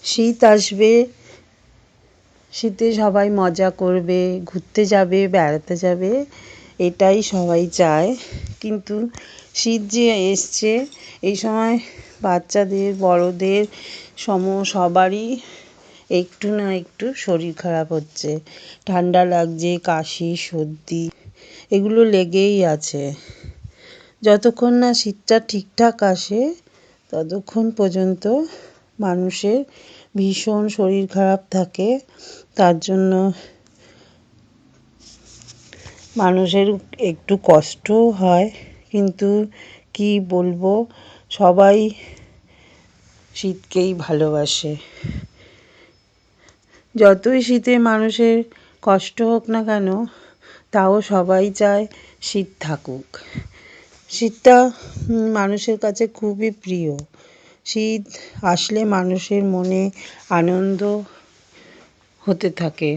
শীত আসবে, শীতে সবাই মজা করবে, ঘুরতে যাবে, বেড়াতে যাবে, এটাই সবাই চায়। কিন্তু শীত যে এসছে, এই সময় বাচ্চাদের, বড়দের সবারই একটু না একটু শরীর খারাপ হচ্ছে। ঠান্ডা লাগছে, কাশি, সর্দি এগুলো লেগেই আছে। যতক্ষণ না শীতটা ঠিকঠাক আসে ততক্ষণ পর্যন্ত মানুষের ভীষণ শরীর খারাপ থাকে। তার জন্য মানুষের একটু কষ্টও হয়, কিন্তু কি বলবো, সবাই শীতকেই ভালোবাসে। যতই শীতে মানুষের কষ্ট হোক না কেন, তাও সবাই চায় শীত থাকুক। শীতটা মানুষের কাছে খুবই প্রিয়। শীত আসলে মানুষের মনে আনন্দ হতে থাকে।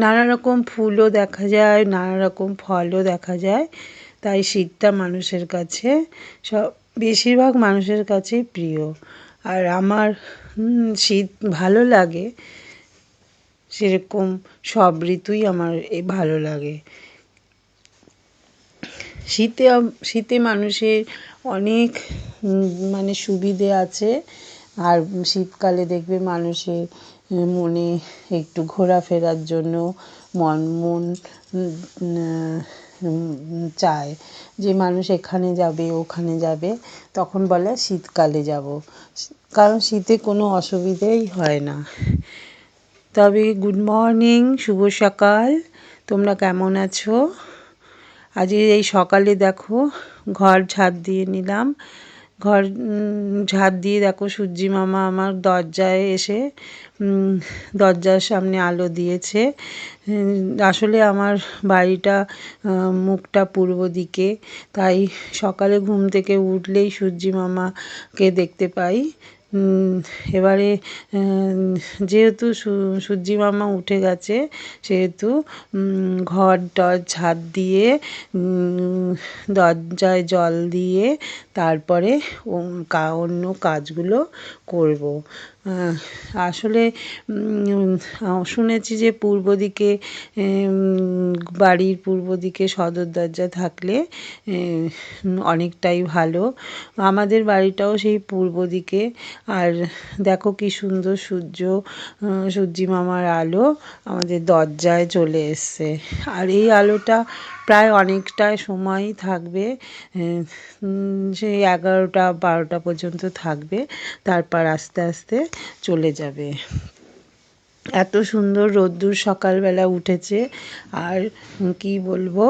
নানা রকম ফুলও দেখা যায়, নানা রকম ফলও দেখা যায়। তাই শীতটা মানুষের কাছে বেশিরভাগ মানুষের কাছেই প্রিয়। আর আমার শীত ভালো লাগে, সেরকম সব ঋতুই আমার ভালো লাগে। শীতে মানুষের অনেক সুবিধে আছে। আর শীতকালে দেখবে মানুষের মনে একটু ঘোরাফেরার জন্য মন চায় যে মানুষ এখানে যাবে, ওখানে যাবে, তখন বলে শীতকালে যাব, কারণ শীতে কোনো অসুবিধেই হয় না। তবে গুড মর্নিং, শুভ সকাল, তোমরা কেমন আছো? আজকে এই সকালে দেখো ঘর ঝাড় দিয়ে নিলাম। ঘর ঝাড় দিয়ে দেখো সূর্যি মামা আমার দরজায় এসে দরজার সামনে আলো দিয়েছে। আসলে আমার বাড়িটা মুখটা পূর্ব দিকে, তাই সকালে ঘুম থেকে উঠলেই সূর্যি মামাকে দেখতে পাই। এবারে যেহেতু সূর্যি মামা উঠে গেছে, সেহেতু ঘর টর ঝাড় দিয়ে, দরজায় জল দিয়ে তারপরে অন্য কাজগুলো করব। আসলে শুনেছি যে পূর্ব দিকে, বাড়ির পূর্ব দিকে সদর দরজা থাকলে অনেকটাই ভালো। আমাদের বাড়িটাও সেই পূর্ব দিকে। আর দেখো কি সুন্দর সূর্যি মামার আলো আমাদের দরজায় চলে এসছে। আর এই আলোটা প্রায় অনেকটা সময়ই থাকবে, সেই 11টা 12টা পর্যন্ত থাকবে, তারপর আস্তে আস্তে চলে যাবে। এত সুন্দর রোদ্দুর সকালবেলা উঠেছে। আর কি বলবো,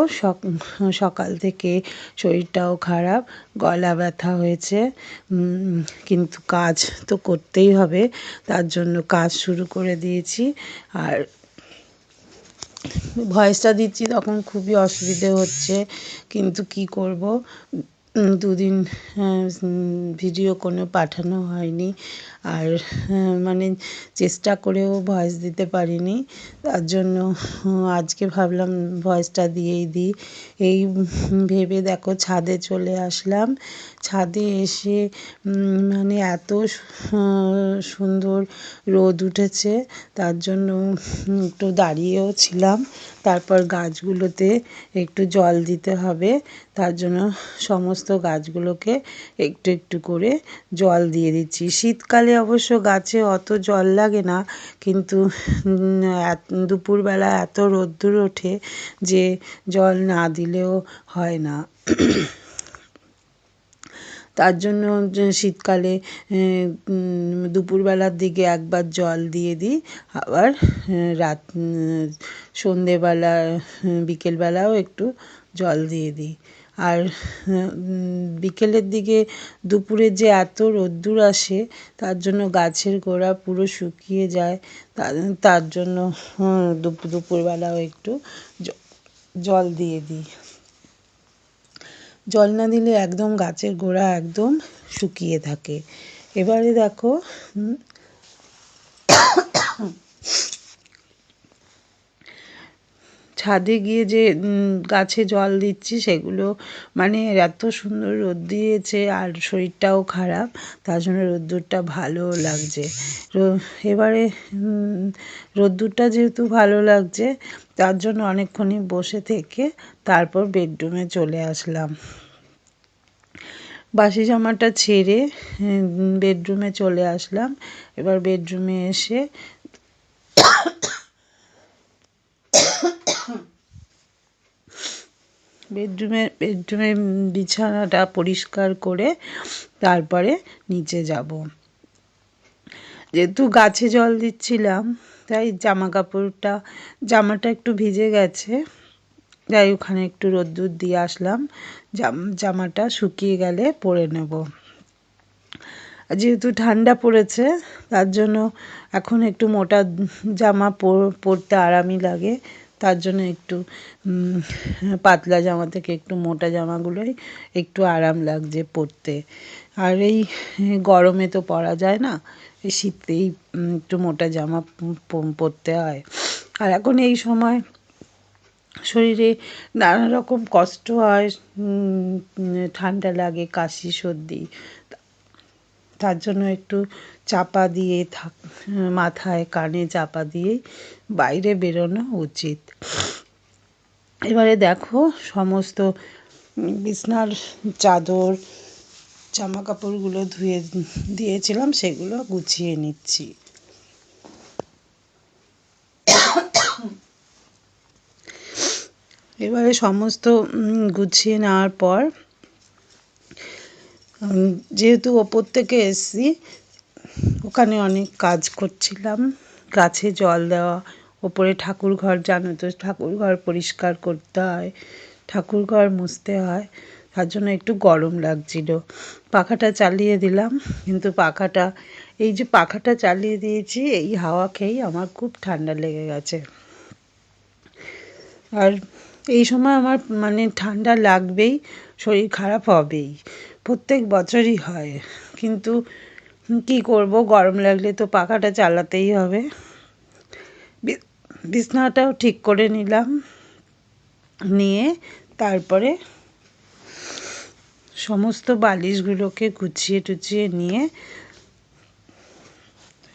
সকাল থেকে শরীরটাও খারাপ, গলা ব্যথা হয়েছে, কিন্তু কাজ তো করতেই হবে, তার জন্য কাজ শুরু করে দিয়েছি। আর ভয়েসটা দিচ্ছি তখন খুবই অসুবিধে হচ্ছে, কিন্তু কি করব, দুদিন ভিডিও কোনো পাঠানো হয়নি। আর চেষ্টা করেও ভয়েস দিতে পারিনি, তার জন্য আজকে ভাবলাম ভয়েসটা দিয়েই দিই। এই ভেবে দেখো ছাদে চলে আসলাম। ছাদে এসে এত সুন্দর রোদ উঠেছে, তার জন্য একটু দাঁড়িয়েও ছিলাম। তারপর গাছগুলোতে একটু জল দিতে হবে, তার জন্য সমস্ত গাছগুলোকে একটু একটু করে জল দিয়ে দিচ্ছি। শীতকালে অবশ্য গাছে অত জল লাগে না, কিন্তু দুপুরবেলা এত রোদ্দুর ওঠে যে জল না দিলেও হয় না। তার জন্য শীতকালে দুপুরবেলার দিকে একবার জল দিয়ে দিই, আবার সন্ধেবেলা বিকেলবেলাও একটু জল দিয়ে দিই। আর বিকেলের দিকে দুপুরে যে এত রোদ্দুর আসে, তার জন্য গাছের গোড়া পুরো শুকিয়ে যায়, তার জন্য দুপুরবেলাও একটু জল দিয়ে দিই। জল না দিলে একদম গাছের গোড়া একদম শুকিয়ে থাকে। এবারে দেখো ছাদে গিয়ে যে গাছে জল দিচ্ছি সেগুলো মানে এত সুন্দর রোদ দিয়েছে আর শরীরটাও খারাপ, তার জন্য রোদ্দুরটা ভালোও লাগছে। এবারে রোদ্দুরটা যেহেতু ভালো লাগছে তার জন্য অনেকক্ষণই বসে থেকে তারপর বেডরুমে চলে আসলাম। বাসি জামাটা ছেড়ে বেডরুমে চলে আসলাম। এবার বেডরুমে এসে বেডরুমে বিছানাটা পরিষ্কার করে তারপরে নিচে যাব। যেহেতু গাছে জল দিচ্ছিলাম তাই জামাটা একটু ভিজে গেছে, যাই ওখানে একটু রোদ্দুর দিয়ে আসলাম, জামাটা শুকিয়ে গেলে পরে নেব। যেহেতু ঠান্ডা পড়েছে তার জন্য এখন একটু মোটা জামা পরতে আরামই লাগে, তার জন্য একটু পাতলা জামা থেকে একটু মোটা জামাগুলোই একটু আরাম লাগছে পরতে। আর এই গরমে তো পরা যায় না, এই শীতেই একটু মোটা জামা পরতে হয়। আর এখন এই সময় শরীরে নানা রকম কষ্ট হয়, ঠান্ডা লাগে, কাশি সর্দি, তার জন্য একটু চাপা দিয়ে মাথায় কানে চাপা দিয়েই বাইরে বেরোনো উচিত। এবারে দেখো সমস্ত বিছনার চাদর জামা কাপড়গুলো ধুয়ে দিয়েছিলাম সেগুলো গুছিয়ে নিচ্ছি। এবারে সমস্ত গুছিয়ে নেওয়ার পর যেহেতু ওপর থেকে এসছি ওখানে অনেক কাজ করছিলাম, গাছে জল দেওয়া, ওপরে ঠাকুর ঘর, জানো তো ঠাকুর ঘর পরিষ্কার করতে হয়, ঠাকুর ঘর মুছতে হয়, তার জন্য একটু গরম লাগছিল। পাখাটা চালিয়ে দিলাম, কিন্তু এই যে পাখাটা চালিয়ে দিয়েছি এই হাওয়া খেয়েই আমার খুব ঠান্ডা লেগে গেছে। আর এই সময় আমার মানে ঠান্ডা লাগবেই, শরীর খারাপ হবেই, প্রত্যেক বছরই হয়, কিন্তু কি করব, গরম লাগলে তো পাখাটা চালাতেই হবে। বিছানাটাও ঠিক করে নিলাম, নিয়ে তারপরে সমস্ত বালিশগুলোকে গুছিয়ে টুছিয়ে নিয়ে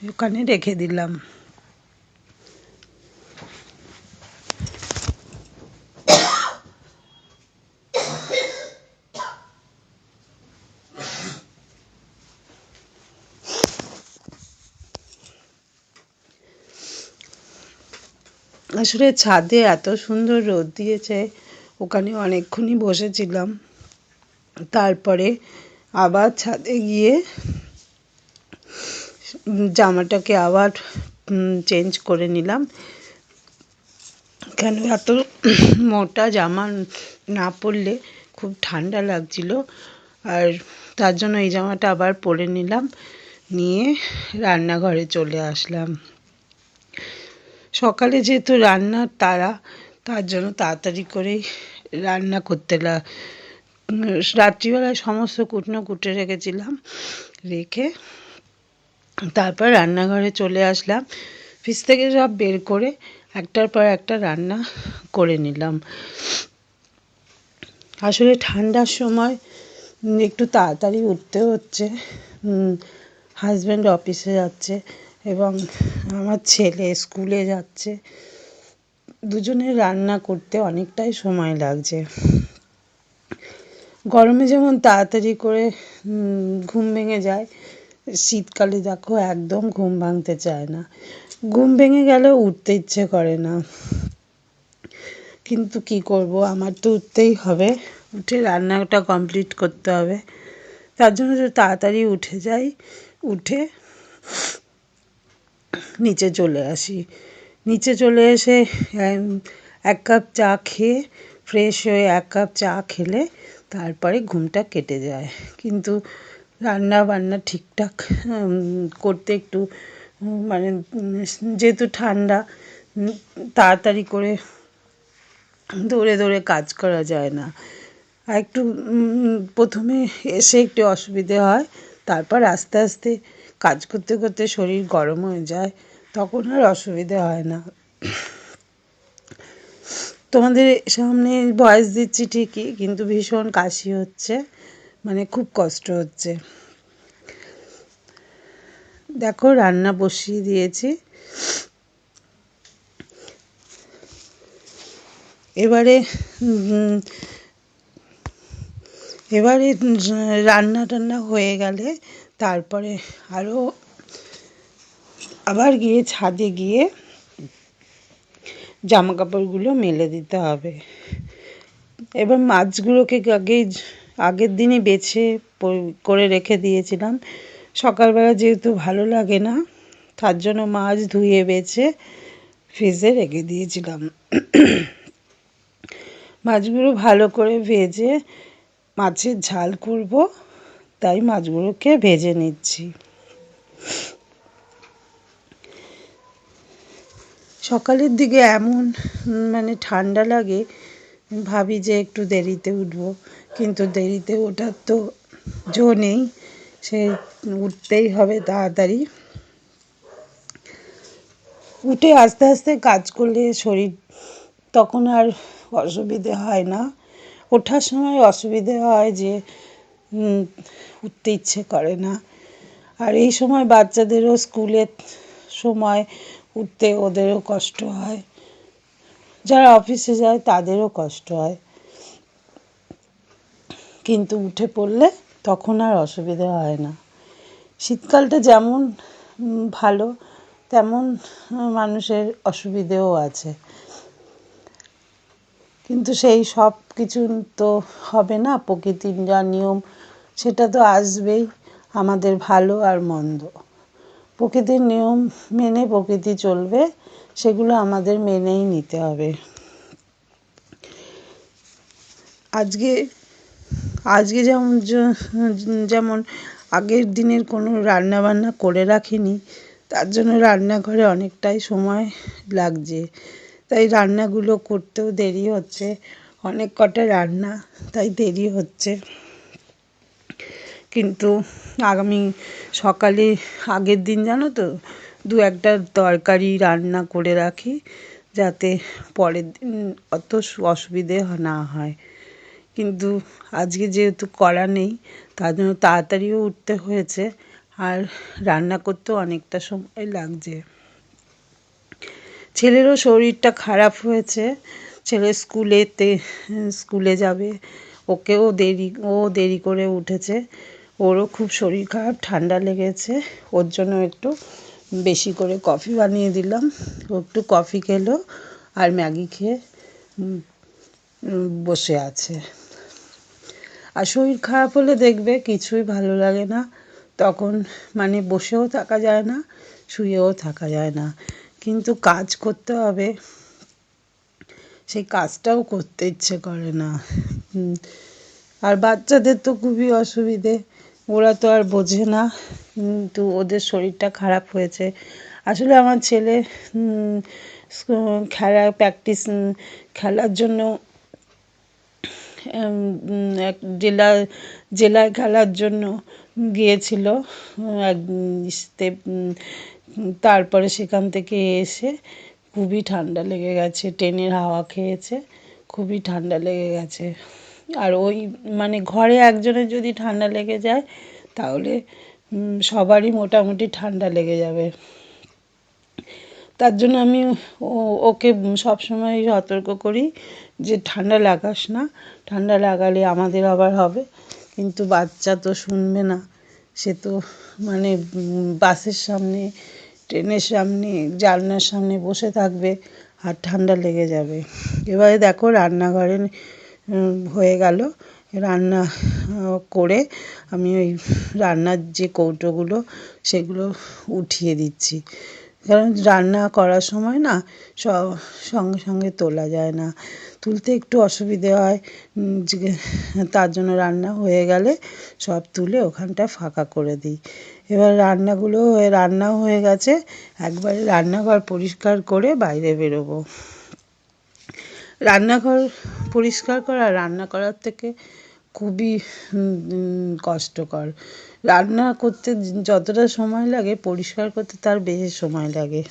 ওখানে রেখে দিলাম। আসলে ছাদে এত সুন্দর রোদ দিয়েছে, ওখানে অনেকক্ষণই বসেছিলাম, তারপরে আবার ছাদে গিয়ে জামাটাকে আবার চেঞ্জ করে নিলাম। কেন এত মোটা জামা না পরলে খুব ঠান্ডা লাগছিল, আর তার জন্য এই জামাটা আবার পরে নিলাম, নিয়ে রান্নাঘরে চলে আসলাম। সকালে যেহেতু রান্নার তাড়া, তার জন্য তাড়াতাড়ি করেই রান্না করতে রাত্রিবেলায় সমস্ত কুটনো কুটে রেখেছিলাম, রেখে তারপর রান্নাঘরে চলে আসলাম। ফ্রিজ থেকে সব বের করে একটার পর একটা রান্না করে নিলাম। আসলে ঠান্ডার সময় একটু তাড়াতাড়ি উঠতে হচ্ছে, হাজব্যান্ড অফিসে যাচ্ছে এবং আমার ছেলে স্কুলে যাচ্ছে, দুজনের রান্না করতে অনেকটাই সময় লাগছে। গরমে যেমন তাড়াতাড়ি করে ঘুম ভেঙে যায়, শীতকালে দেখো একদম ঘুম ভাঙতে চায় না, ঘুম ভেঙে গেলেও উঠতে ইচ্ছে করে না, কিন্তু কি করব, আমার তো উঠতেই হবে, উঠে রান্নাটা কমপ্লিট করতে হবে, তার জন্য তো তাড়াতাড়ি উঠে যাই, উঠে নিচে চলে আসি। নিচে চলে এসে এক কাপ চা খেয়ে ফ্রেশ হয়ে এক কাপ চা খেলে তারপরে ঘুমটা কেটে যায়। কিন্তু রান্না বান্না ঠিকঠাক করতে একটু মানে যেহেতু ঠান্ডা, তাড়াতাড়ি করে দৌড়ে দৌড়ে কাজ করা যায় না, আর একটু প্রথমে এসে একটু অসুবিধে হয়, তারপর আস্তে আস্তে কাজ করতে করতে শরীর গরম হয়ে যায়, তখন আর অসুবিধে হয় না। তোমাদের সামনে ভয়েস দিচ্ছি ঠিকই, কিন্তু ভীষণ কাশি হচ্ছে, মানে খুব কষ্ট হচ্ছে। দেখো রান্না বসিয়ে দিয়েছি। এবারে এবারে রান্না টান্না হয়ে গেলে তারপরে আবার গিয়ে ছাদে গিয়ে জামা কাপড়গুলো মেলে দিতে হবে। এবার মাছগুলোকে আগের দিনই বেছে করে রেখে দিয়েছিলাম। সকালবেলা যেহেতু ভালো লাগে না, তার জন্য মাছ ধুয়ে বেছে ফ্রিজে রেখে দিয়েছিলাম। মাছগুলো ভালো করে ভেজে মাছের ঝাল করব, তাই মাছগুলোকে ভেজে নিচ্ছি। সকালের দিকে এমন মানে ঠান্ডা লাগে, ভাবি যে একটু দেরিতে উঠবো, কিন্তু দেরিতে ওঠার তো জো নেই, সে উঠতেই হবে তাড়াতাড়ি। উঠে আস্তে আস্তে কাজ করলে শরীর তখন আর অসুবিধে হয় না। ওঠার সময় অসুবিধে হয় যে উঠতে ইচ্ছে করে না। আর এই সময় বাচ্চাদেরও স্কুলের সময় উঠতে ওদেরও কষ্ট হয়, যারা অফিসে যায় তাদেরও কষ্ট হয়, কিন্তু উঠে পড়লে তখন আর অসুবিধা হয় না। শীতকালটা যেমন ভালো, তেমন মানুষের অসুবিধেও আছে, কিন্তু সেই সব কিছু তো হবে না। প্রকৃতির যা নিয়ম সেটা তো আসবেই, আমাদের ভালো আর মন্দ। প্রকৃতির নিয়ম মেনে প্রকৃতি চলবে, সেগুলো আমাদের মেনেই নিতে হবে। আজকে আজকে যেমন আগের দিনের কোনো রান্না বান্না করে রাখিনি, তার জন্য রান্নাঘরে অনেকটাই সময় লাগছে, তাই রান্নাগুলো করতেও দেরি হচ্ছে। অনেক কটা রান্না, তাই দেরি হচ্ছে। কিন্তু আগামী সকালে আগের দিন জানো তো দু একটা তরকারি রান্না করে রাখি, যাতে পরের দিন অত অসুবিধে না হয়। কিন্তু আজকে যেহেতু করা নেই, তার জন্য তাড়াতাড়িও উঠতে হয়েছে, আর রান্না করতেও অনেকটা সময় লাগছে। ছেলেরও শরীরটা খারাপ হয়েছে, ছেলে স্কুলে যাবে, ও দেরি করে উঠেছে, ওরও খুব শরীর খারাপ, ঠান্ডা লেগেছে। ওর জন্য একটু বেশি করে কফি বানিয়ে দিলাম, ও একটু কফি খেলো আর ম্যাগি খেয়ে বসে আছে। আর শরীর খারাপ হলে দেখবে কিছুই ভালো লাগে না, তখন মানে বসেও থাকা যায় না, শুয়েও থাকা যায় না, কিন্তু কাজ করতে হবে, সেই কাজটাও করতে ইচ্ছে করে না। আর বাচ্চাদের তো খুবই অসুবিধে, ওরা তো আর বোঝে না, কিন্তু ওদের শরীরটা খারাপ হয়েছে। আসলে আমার ছেলে খেলার জন্য এক জেলায় খেলার জন্য গিয়েছিল তারপরে সেখান থেকে এসে খুবই ঠান্ডা লেগে গেছে, ট্রেনের হাওয়া খেয়েছে, খুবই ঠান্ডা লেগে গেছে। আর ওই মানে ঘরে একজনের যদি ঠান্ডা লেগে যায়, তাহলে সবারই মোটামুটি ঠান্ডা লেগে যাবে। তার জন্য আমি ওকে সবসময় সতর্ক করি যে ঠান্ডা লাগাস না, ঠান্ডা লাগালে আমাদের আবার হবে। কিন্তু বাচ্চা তো শুনবে না, সে তো মানে বাসের সামনে, ট্রেনের সামনে, জানলার সামনে বসে থাকবে, আর ঠান্ডা লেগে যাবে। এবারে দেখো রান্নাঘরে হয়ে গেল, রান্না করে আমি ওই রান্নার যে কৌটোগুলো সেগুলো উঠিয়ে দিচ্ছি, কারণ রান্না করার সময় না সঙ্গে সঙ্গে তোলা যায় না, তুলতে একটু অসুবিধে হয়। তার জন্য রান্না হয়ে গেলে সব তুলে ওখানটা ফাঁকা করে দিই। এবার রান্না হয়ে গেছে, একবারে রান্নাঘর পরিষ্কার করে বাইরে বেরোবো। রান্নাঘর পরিষ্কার করা রান্না করার থেকে খুবই কষ্টকর। রান্না করতে যতটা সময় লাগে, পরিষ্কার করতে তার বেশি সময় লাগে।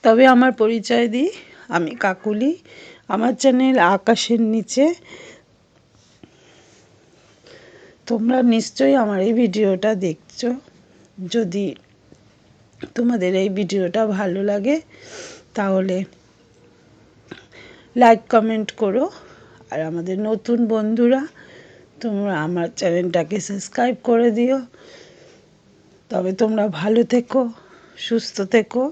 তবে আমার পরিচয় দিই, আমি কাকুলি, আমার চ্যানেল আকাশের নিচে। তোমরা নিশ্চয়ই আমার এই ভিডিওটা দেখছো। যদি তোমাদের এই ভিডিওটা ভালো লাগে তাহলে লাইক কমেন্ট করো। আর আমাদের নতুন বন্ধুরা তোমরা আমার চ্যানেলটাকে সাবস্ক্রাইব করে দিও। তবে তোমরা ভালো থেকো, সুস্থ থেকো।